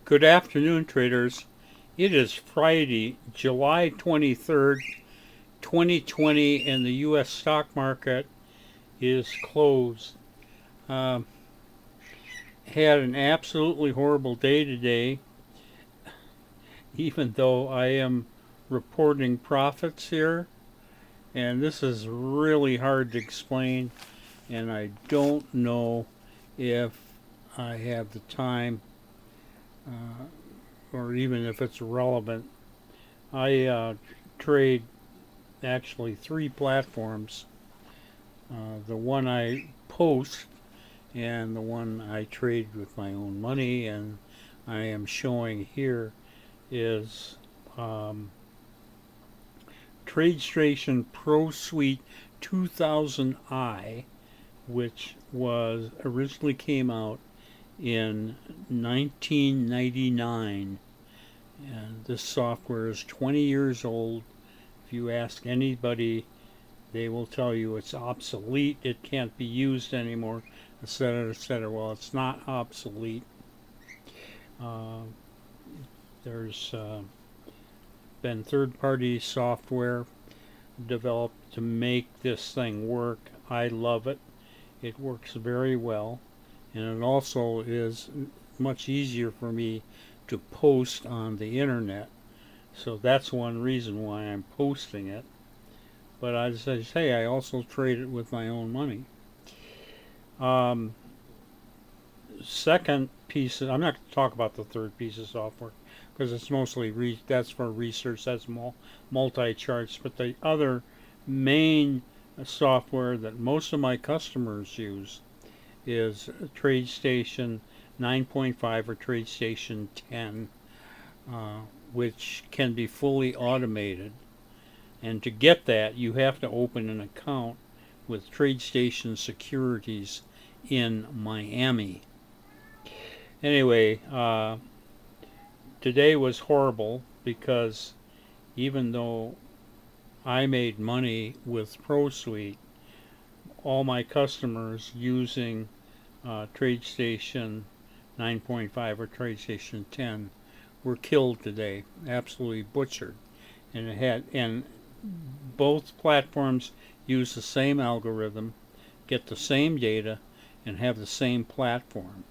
Good afternoon, traders. It is Friday, July 23rd, 2020, and the U.S. stock market is closed. Um, Had an absolutely horrible day today, even though I am reporting profits here, and this is really hard to explain, and I don't know if I have the time or even if it's relevant. I trade actually three platforms. The one I post and the one I trade with my own money, and I am showing here is um, TradeStation Pro Suite 2000i, which was originally came out in 1999, and this software is 20 years old. If you ask anybody, they will tell you it's obsolete, it can't be used anymore, etc., etc. Well, it's not obsolete. Uh, there's been third-party software developed to make this thing work. I love it. It works very well, and it also is much easier for me to post on the internet. So that's one reason why I'm posting it. But as I say, I also trade it with my own money. Um, Second piece, I'm not going to talk about the third piece of software because it's mostly that's for research. That's multi-charts. But the other main software that most of my customers use is TradeStation 9.5 or TradeStation 10, which can be fully automated. And to get that, you have to open an account with TradeStation Securities in Miami. Anyway, today was horrible because even though I made money with ProSuite, all my customers using TradeStation 9.5 or TradeStation 10 were killed today, absolutely butchered. And both platforms use the same algorithm, get the same data, and have the same platform.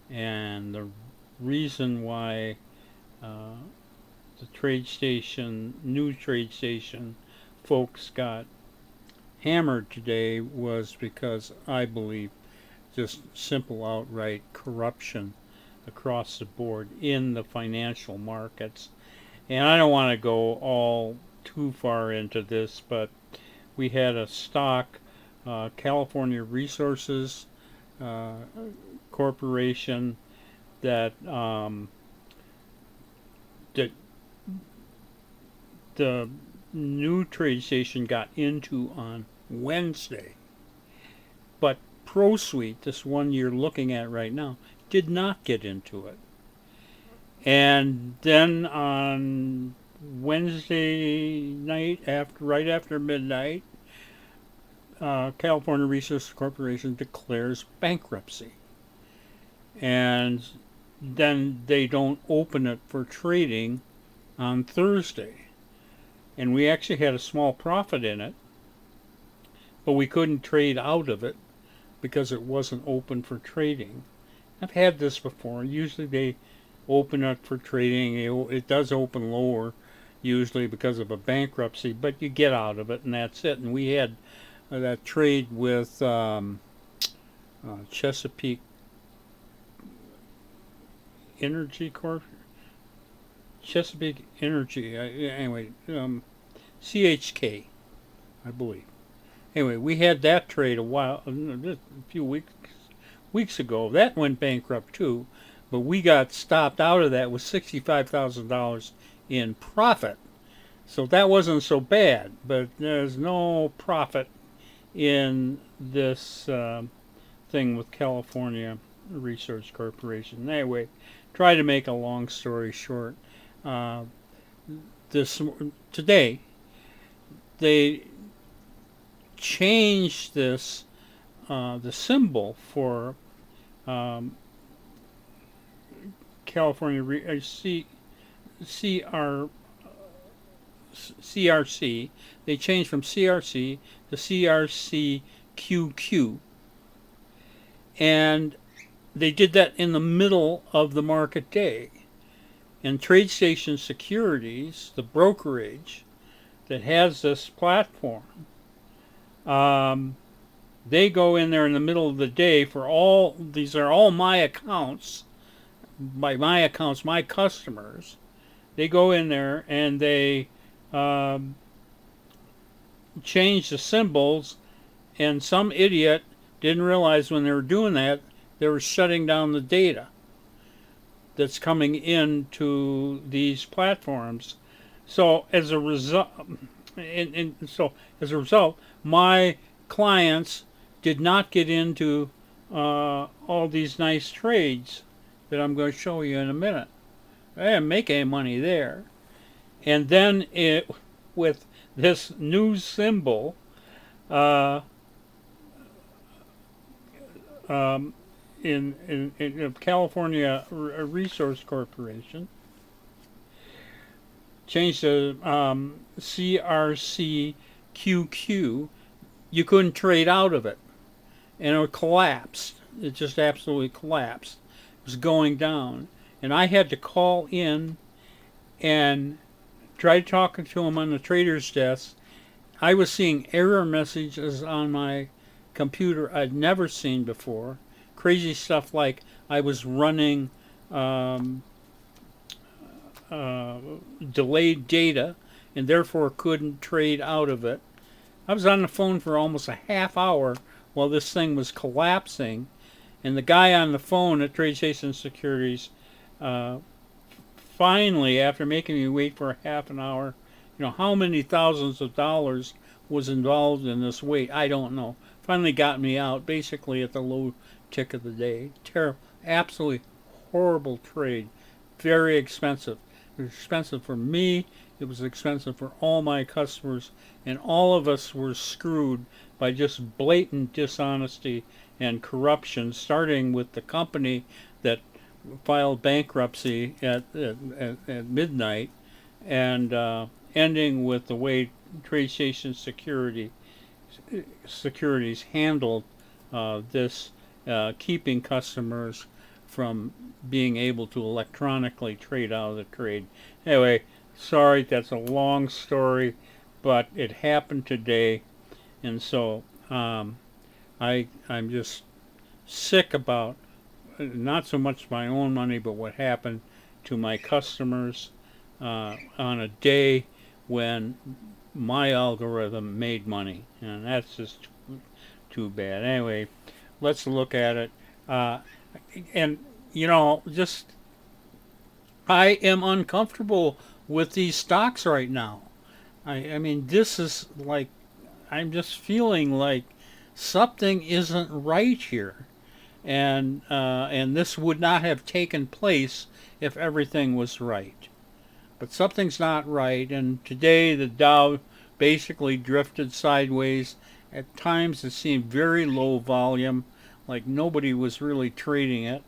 And the reason why the new TradeStation folks got hammered today was because I believe just simple outright corruption across the board in the financial markets. And I don't want to go all too far into this, but we had a stock, California Resources Corporation, that that the new TradeStation got into on Wednesday, but ProSuite, this one you're looking at right now, did not get into it. And then on Wednesday night, right after midnight, California Resources Corporation declares bankruptcy. And then they don't open it for trading on Thursday. And we actually had a small profit in it, but we couldn't trade out of it because it wasn't open for trading. I've had this before. Usually they open it for trading. It does open lower, usually because of a bankruptcy, but you get out of it and that's it. And we had that trade with Chesapeake Energy Corp. Chesapeake Energy. Anyway, CHK, I believe. Anyway, we had that trade a few weeks ago. That went bankrupt too, but we got stopped out of that with $65,000 in profit. So that wasn't so bad, but there's no profit in this thing with California Research Corporation. Anyway, try to make a long story short. Today they changed the symbol for California CRC. They changed from CRC to CRCQQ, and they did that in the middle of the market day. And TradeStation Securities, the brokerage that has this platform, they go in there in the middle of the day for all, these are all my accounts, by my accounts, my customers. They go in there and they change the symbols, and some idiot didn't realize when they were doing that, they were shutting down the data that's coming into these platforms. So as a result, my clients did not get into all these nice trades that I'm going to show you in a minute. I didn't make any money there. And then with this new symbol, in California Resource Corporation, changed to CRCQQ, you couldn't trade out of it. And it collapsed. It just absolutely collapsed. It was going down. And I had to call in and try talking to him on the trader's desk. I was seeing error messages on my computer I'd never seen before. Crazy stuff like I was running delayed data and therefore couldn't trade out of it. I was on the phone for almost a half hour while this thing was collapsing, and the guy on the phone at TradeStation Securities finally, after making me wait for a half an hour, how many thousands of dollars was involved in this wait, I don't know. Finally got me out, basically at the low tick of the day. Terrible, absolutely horrible trade. Very expensive. It was expensive for me. It was expensive for all my customers, and all of us were screwed by just blatant dishonesty and corruption, starting with the company that filed bankruptcy at midnight, and ending with the way TradeStation Securities handled this, keeping customers from being able to electronically trade out of the trade. Anyway, sorry, that's a long story, but it happened today, and so I'm just sick about not so much my own money, but what happened to my customers on a day when my algorithm made money, and that's just too bad. Anyway, let's look at it. And just I am uncomfortable with these stocks right now. I mean, this is like, I'm just feeling like something isn't right here, and this would not have taken place if everything was right. But something's not right, and today the Dow basically drifted sideways. At times it seemed very low volume, like nobody was really trading it,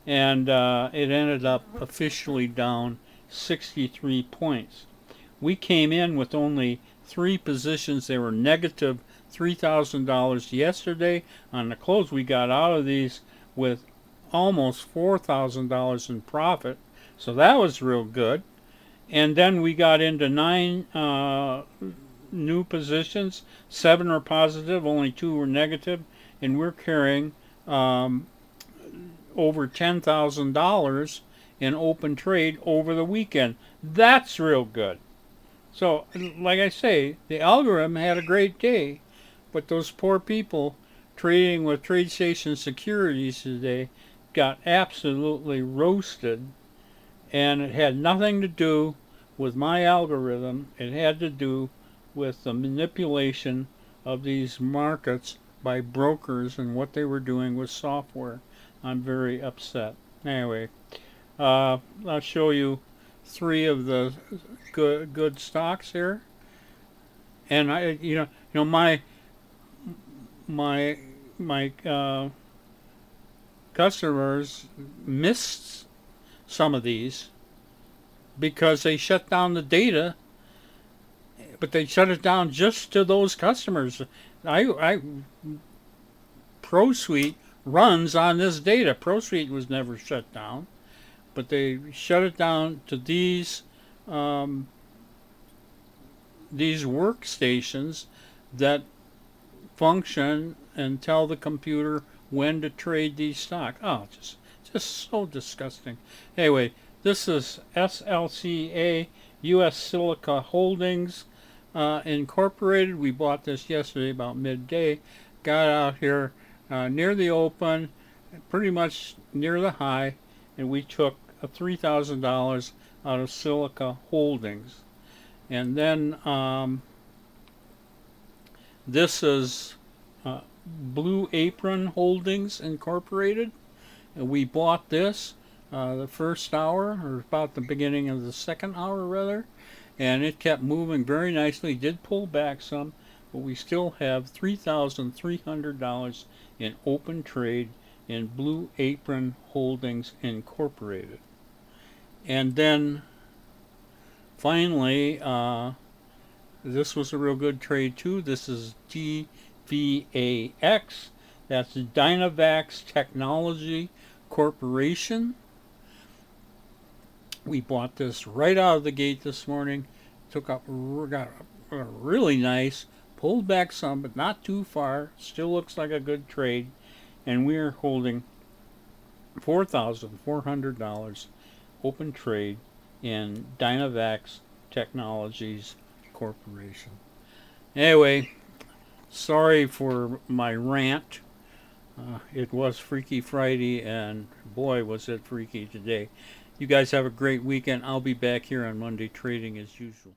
and it ended up officially down 63 points. We came in with only 3 positions. They were negative $3,000 yesterday. On the close, we got out of these with almost $4,000 in profit, so that was real good. And then we got into 9 new positions. 7 were positive, only 2 were negative, and we're carrying over $10,000 in open trade over the weekend. That's real good. So, like I say, the algorithm had a great day, but those poor people trading with TradeStation Securities today got absolutely roasted, and it had nothing to do with my algorithm. It had to do with the manipulation of these markets by brokers and what they were doing with software. I'm very upset. Anyway, I'll show you 3 of the good stocks here, and my customers missed some of these because they shut down the data, but they shut it down just to those customers. I ProSuite runs on this data. ProSuite was never shut down, but they shut it down to these workstations that function and tell the computer when to trade these stocks. Oh, just so disgusting. Anyway, this is SLCA U.S. Silica Holdings Incorporated. We bought this yesterday about midday. Got out here near the open, pretty much near the high, and we took $3,000 out of Silica Holdings. And then this is Blue Apron Holdings Incorporated. And we bought this the first hour, or about the beginning of the second hour rather, and it kept moving very nicely. Did pull back some, but we still have $3,300 in open trade in Blue Apron Holdings Incorporated. And then finally, this was a real good trade too. This is DVAX. That's Dynavax Technology Corporation. We bought this right out of the gate this morning. Got a really nice, pulled back some, but not too far. Still looks like a good trade. And we're holding $4,400 open trade in Dynavax Technologies Corporation. Anyway, sorry for my rant. It was Freaky Friday, and boy, was it freaky today. You guys have a great weekend. I'll be back here on Monday trading as usual.